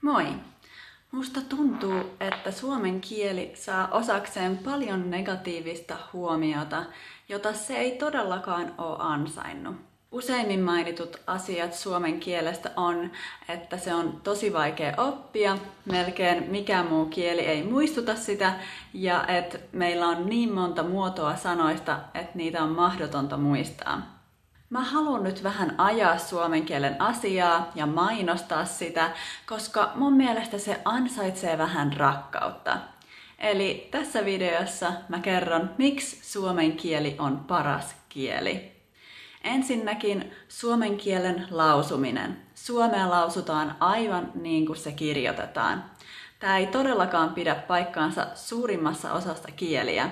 Moi! Musta tuntuu, että suomen kieli saa osakseen paljon negatiivista huomiota, jota se ei todellakaan ole ansainnut. Useimmin mainitut asiat suomen kielestä on, että se on tosi vaikea oppia, melkein mikään muu kieli ei muistuta sitä, ja että meillä on niin monta muotoa sanoista, että niitä on mahdotonta muistaa. Mä haluan nyt vähän ajaa suomen kielen asiaa ja mainostaa sitä, koska mun mielestä se ansaitsee vähän rakkautta. Eli tässä videossa mä kerron, miksi suomen kieli on paras kieli. Ensinnäkin suomen kielen lausuminen. Suomea lausutaan aivan niin kuin se kirjoitetaan. Tämä ei todellakaan pidä paikkaansa suurimmassa osasta kieliä.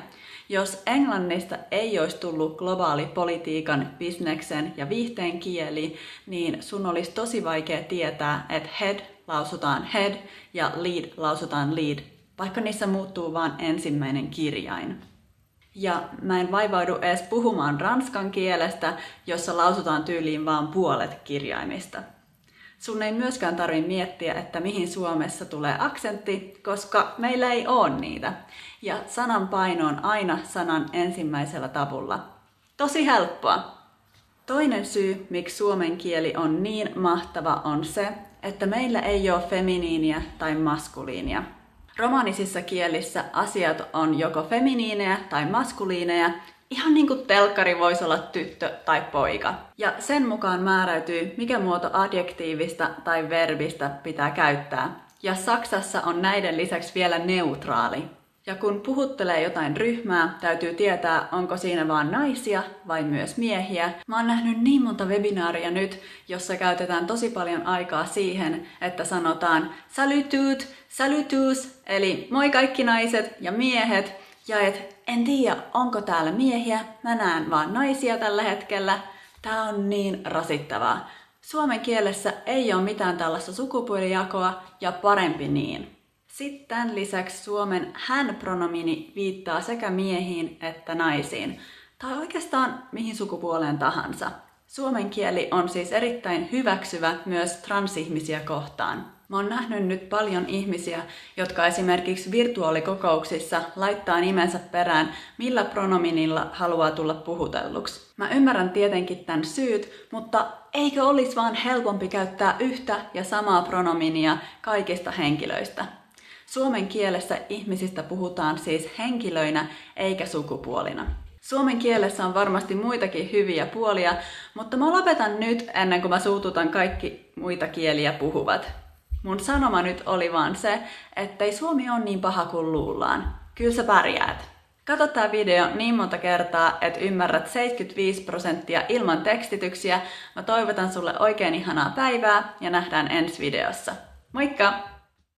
Jos englannista ei olisi tullut globaali politiikan, bisneksen ja viihteen kieli, niin sun olisi tosi vaikea tietää, että head lausutaan head ja lead lausutaan lead, vaikka niissä muuttuu vain ensimmäinen kirjain. Ja mä en vaivaudu edes puhumaan ranskan kielestä, jossa lausutaan tyyliin vain puolet kirjaimista. Sun ei myöskään tarvitse miettiä, että mihin Suomessa tulee aksentti, koska meillä ei ole niitä. Ja sanan paino on aina sanan ensimmäisellä tavulla. Tosi helppoa! Toinen syy, miksi suomen kieli on niin mahtava, on se, että meillä ei ole feminiiniä tai maskuliinia. Romaanisissa kielissä asiat on joko feminiinejä tai maskuliineja, ihan niin kuin telkkari voisi olla tyttö tai poika. Ja sen mukaan määräytyy, mikä muoto adjektiivista tai verbistä pitää käyttää. Ja Saksassa on näiden lisäksi vielä neutraali. Ja kun puhuttelee jotain ryhmää, täytyy tietää, onko siinä vaan naisia vai myös miehiä. Mä oon nähnyt niin monta webinaaria nyt, jossa käytetään tosi paljon aikaa siihen, että sanotaan salutud, salutus, eli moi kaikki naiset ja miehet. Ja en tiedä, onko täällä miehiä, mä näen vaan naisia tällä hetkellä. Tää on niin rasittavaa. Suomen kielessä ei ole mitään tällaista sukupuolijakoa ja parempi niin. Sitten tämän lisäksi Suomen hän-pronomiini viittaa sekä miehiin että naisiin, tai oikeastaan mihin sukupuoleen tahansa. Suomen kieli on siis erittäin hyväksyvä myös transihmisiä kohtaan. Mä oon nähnyt nyt paljon ihmisiä, jotka esimerkiksi virtuaalikokouksissa laittaa nimensä perään, millä pronominilla haluaa tulla puhutelluksi. Mä ymmärrän tietenkin tämän syyt, mutta eikö olisi vaan helpompi käyttää yhtä ja samaa pronominia kaikista henkilöistä? Suomen kielessä ihmisistä puhutaan siis henkilöinä eikä sukupuolina. Suomen kielessä on varmasti muitakin hyviä puolia, mutta mä lopetan nyt ennen kuin mä suututan kaikki muita kieliä puhuvat. Mun sanoma nyt oli vaan se, ettei suomi ole niin paha kuin luullaan. Kyllä sä pärjäät. Kato tää video niin monta kertaa, että ymmärrät 75% ilman tekstityksiä. Mä toivotan sulle oikein ihanaa päivää ja nähdään ensi videossa. Moikka!